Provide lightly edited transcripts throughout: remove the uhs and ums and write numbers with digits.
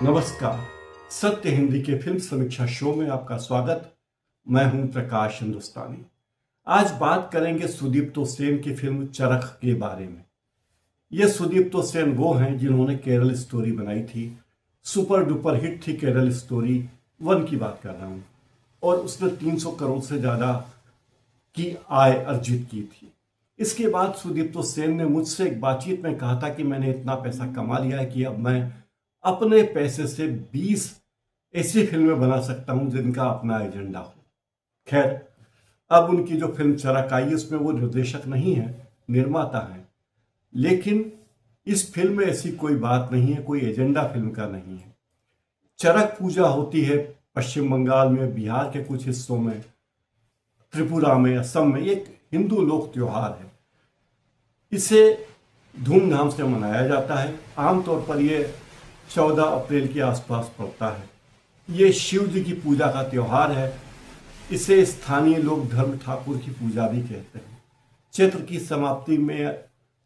नमस्कार। सत्य हिंदी के फिल्म समीक्षा शो में आपका स्वागत। मैं हूं प्रकाश हिंदुस्तानी। आज बात करेंगे सुदीप्तो सेन की फिल्म चरख के बारे में। ये सुदीप्तो सेन वो हैं जिन्होंने केरल स्टोरी बनाई थी। सुपर डुपर हिट थी केरल स्टोरी 1 की बात कर रहा हूं, और उसने 300 करोड़ से ज़्यादा की आय अर्जित की थी। इसके बाद सुदीप्तो सेन ने मुझसे एक बातचीत में कहा था कि मैंने इतना पैसा कमा लिया है कि अब मैं अपने पैसे से 20 ऐसी फिल्में बना सकता हूं जिनका अपना एजेंडा हो। खैर, अब उनकी जो फिल्म चरख आई उसमें वो निर्देशक नहीं है, निर्माता है। लेकिन इस फिल्म में ऐसी कोई बात नहीं है, कोई एजेंडा फिल्म का नहीं है। चरक पूजा होती है पश्चिम बंगाल में, बिहार के कुछ हिस्सों में, त्रिपुरा में, असम में। एक हिंदू लोक त्योहार है। इसे धूमधाम से मनाया जाता है। आमतौर पर यह 14 अप्रैल के आसपास पड़ता है। ये शिव जी की पूजा का त्योहार है। इसे स्थानीय लोग धर्म ठाकुर की पूजा भी कहते हैं।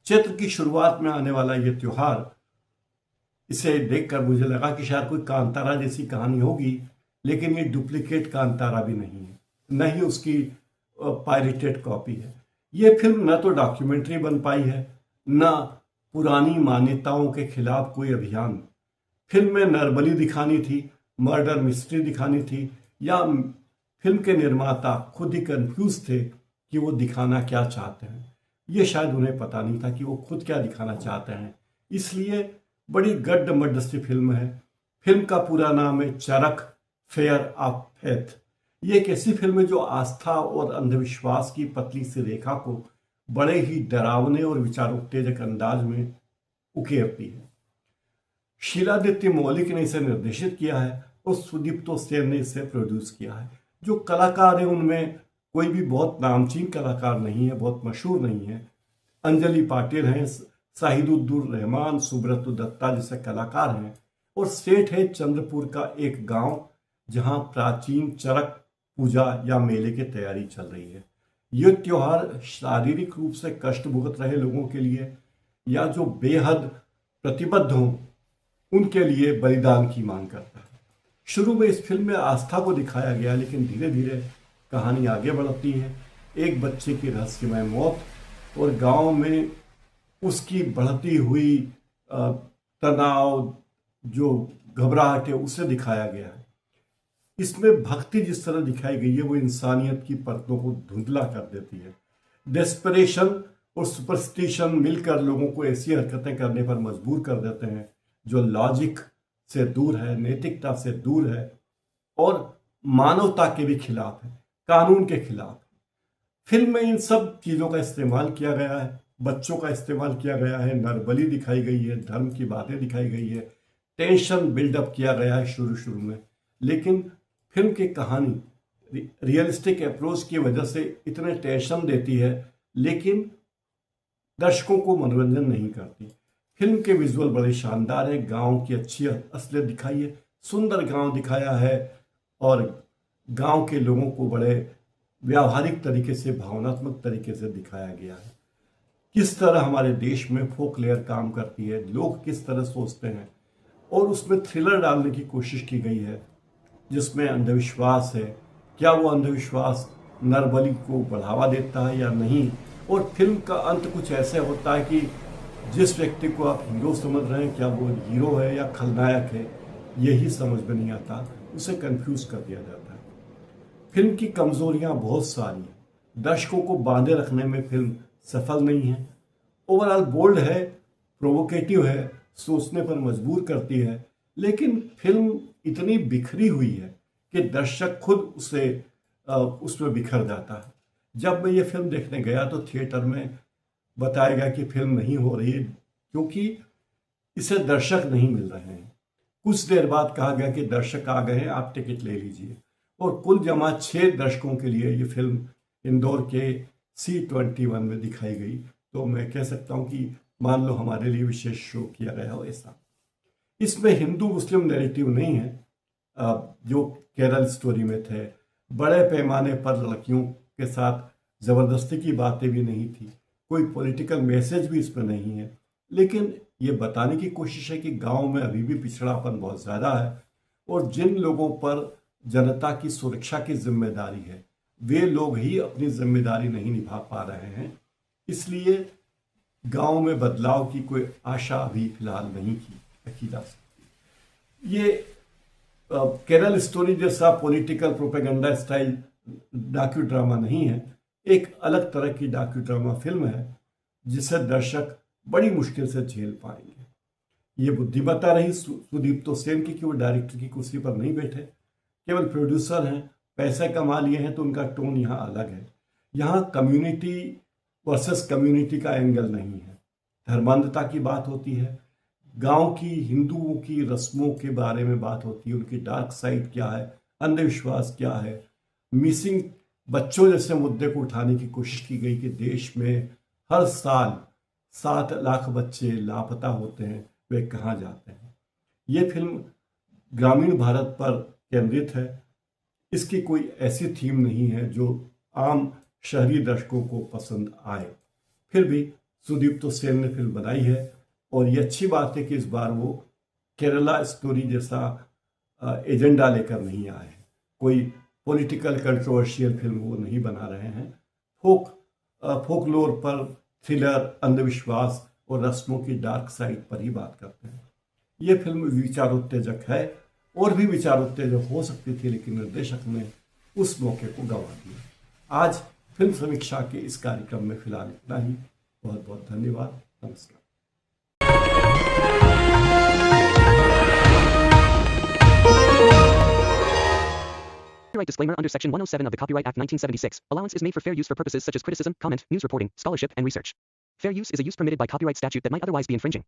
चैत्र की शुरुआत में आने वाला ये त्योहार, इसे देखकर मुझे लगा कि शायद कोई कांतारा जैसी कहानी होगी, लेकिन ये डुप्लीकेट कांतारा भी नहीं है, न ही उसकी पायरेटेड कॉपी है। ये फिल्म न तो डॉक्यूमेंट्री बन पाई है, न पुरानी मान्यताओं के खिलाफ कोई अभियान। फिल्म में नरबली दिखानी थी, मर्डर मिस्ट्री दिखानी थी, या फिल्म के निर्माता खुद ही कंफ्यूज थे कि वो दिखाना क्या चाहते हैं। ये शायद उन्हें पता नहीं था कि वो खुद क्या दिखाना चाहते हैं। इसलिए बड़ी गड्ड-मड्ड सी फिल्म है। फिल्म का पूरा नाम है चरख फेयर ऑफ फेथ। ये एक ऐसी फिल्म है जो आस्था और अंधविश्वास की पतली सी रेखा को बड़े ही डरावने और विचारोत्तेजक अंदाज में उकेरती है। शीलादित्य मौलिक ने इसे निर्देशित किया है और सुदीप्तो सेन ने इसे प्रोड्यूस किया है। जो कलाकार हैं उनमें कोई भी बहुत नामचीन कलाकार नहीं है, बहुत मशहूर नहीं है। अंजलि पाटिल हैं, शाहिदुद्दुर रहमान, सुब्रतो दत्ता जैसे कलाकार हैं, और सेट है चंद्रपुर का एक गांव जहां प्राचीन चरक पूजा या मेले की तैयारी चल रही है। यह त्योहार शारीरिक रूप से कष्ट भुगत रहे लोगों के लिए या जो बेहद प्रतिबद्ध हों उनके लिए बलिदान की मांग करता है। शुरू में इस फिल्म में आस्था को दिखाया गया, लेकिन धीरे धीरे कहानी आगे बढ़ती है। एक बच्चे की रहस्यमय मौत और गांव में उसकी बढ़ती हुई तनाव, जो घबराहट है, उसे दिखाया गया है। इसमें भक्ति जिस तरह दिखाई गई है वो इंसानियत की परतों को धुंधला कर देती है। डेस्परेशन और सुपरस्टिशन मिलकर लोगों को ऐसी हरकतें करने पर मजबूर कर देते हैं जो लॉजिक से दूर है, नैतिकता से दूर है और मानवता के भी खिलाफ है, कानून के खिलाफ है। फिल्म में इन सब चीज़ों का इस्तेमाल किया गया है। बच्चों का इस्तेमाल किया गया है, नरबली दिखाई गई है, धर्म की बातें दिखाई गई है, टेंशन बिल्डअप किया गया है शुरू में। लेकिन फिल्म की कहानी रियलिस्टिक अप्रोच की वजह से इतने टेंशन देती है, लेकिन दर्शकों को मनोरंजन नहीं करती। फिल्म के विजुअल बड़े शानदार हैं। गांव की अच्छी असलियत दिखाई है, सुंदर गांव दिखाया है, और गांव के लोगों को बड़े व्यावहारिक तरीके से, भावनात्मक तरीके से दिखाया गया है। किस तरह हमारे देश में फोक लेयर काम करती है, लोग किस तरह सोचते हैं, और उसमें थ्रिलर डालने की कोशिश की गई है जिसमें अंधविश्वास है। क्या वो अंधविश्वास नरबली को बढ़ावा देता है या नहीं, और फिल्म का अंत कुछ ऐसे होता है कि जिस व्यक्ति को आप हीरो समझ रहे हैं, क्या वो हीरो है या खलनायक है, यही समझ में नहीं आता, उसे कंफ्यूज कर दिया जाता है। फिल्म की कमजोरियां बहुत सारी हैं। दर्शकों को बांधे रखने में फिल्म सफल नहीं है। ओवरऑल बोल्ड है, प्रोवोकेटिव है, सोचने पर मजबूर करती है, लेकिन फिल्म इतनी बिखरी हुई है कि दर्शक खुद उसमें बिखर जाता है। जब मैं ये फिल्म देखने गया तो थिएटर में बताया गया कि फिल्म नहीं हो रही है क्योंकि इसे दर्शक नहीं मिल रहे हैं। कुछ देर बाद कहा गया कि दर्शक आ गए हैं, आप टिकट ले लीजिए, और कुल जमा 6 दर्शकों के लिए ये फिल्म इंदौर के C21 में दिखाई गई। तो मैं कह सकता हूँ कि मान लो हमारे लिए विशेष शो किया गया हो ऐसा। इसमें हिंदू मुस्लिम नैरेटिव नहीं है जो केरल स्टोरी में थे। बड़े पैमाने पर लड़कियों के साथ ज़बरदस्ती की बातें भी नहीं थी, कोई पॉलिटिकल मैसेज भी इसमें नहीं है। लेकिन ये बताने की कोशिश है कि गांव में अभी भी पिछड़ापन बहुत ज़्यादा है और जिन लोगों पर जनता की सुरक्षा की जिम्मेदारी है वे लोग ही अपनी जिम्मेदारी नहीं निभा पा रहे हैं। इसलिए गांव में बदलाव की कोई आशा अभी फिलहाल नहीं की रखी जा सकती। ये केरल स्टोरी जैसा political propaganda style docu drama नहीं है, एक अलग तरह की डॉक्यू ड्रामा फिल्म है जिसे दर्शक बड़ी मुश्किल से झेल पाएंगे। ये बुद्धिमत्ता रही सुदीप्तो सेन की कि वो डायरेक्टर की कुर्सी पर नहीं बैठे, केवल प्रोड्यूसर हैं, पैसे कमा लिए हैं, तो उनका टोन यहाँ अलग है। यहाँ कम्युनिटी वर्सेस कम्युनिटी का एंगल नहीं है, धर्मांधता की बात होती है, गांव की हिंदुओं की रस्मों के बारे में बात होती है, उनकी डार्क साइड क्या है, अंधविश्वास क्या है, मिसिंग बच्चों जैसे मुद्दे को उठाने की कोशिश की गई कि देश में हर साल 7 लाख बच्चे लापता होते हैं, वे कहाँ जाते हैं। ये फिल्म ग्रामीण भारत पर केंद्रित है, इसकी कोई ऐसी थीम नहीं है जो आम शहरी दर्शकों को पसंद आए। फिर भी सुदीप्तो सेन ने फिल्म बनाई है और ये अच्छी बात है कि इस बार वो केरला स्टोरी जैसा एजेंडा लेकर नहीं आए हैं, कोई पॉलिटिकल कंट्रोवर्शियल फिल्म वो नहीं बना रहे हैं, फोकलोर पर, थ्रिलर, अंधविश्वास और रस्मों की डार्क साइड पर ही बात करते हैं। ये फिल्म विचारोत्तेजक है और भी विचारोत्तेजक हो सकती थी, लेकिन निर्देशक ने उस मौके को गंवा दिया। आज फिल्म समीक्षा के इस कार्यक्रम में फिलहाल इतना ही। बहुत बहुत धन्यवाद। नमस्कार। Copyright disclaimer under Section 107 of the Copyright Act 1976. Allowance is made for fair use for purposes such as criticism, comment, news reporting, scholarship, and research. Fair use is a use permitted by copyright statute that might otherwise be infringing.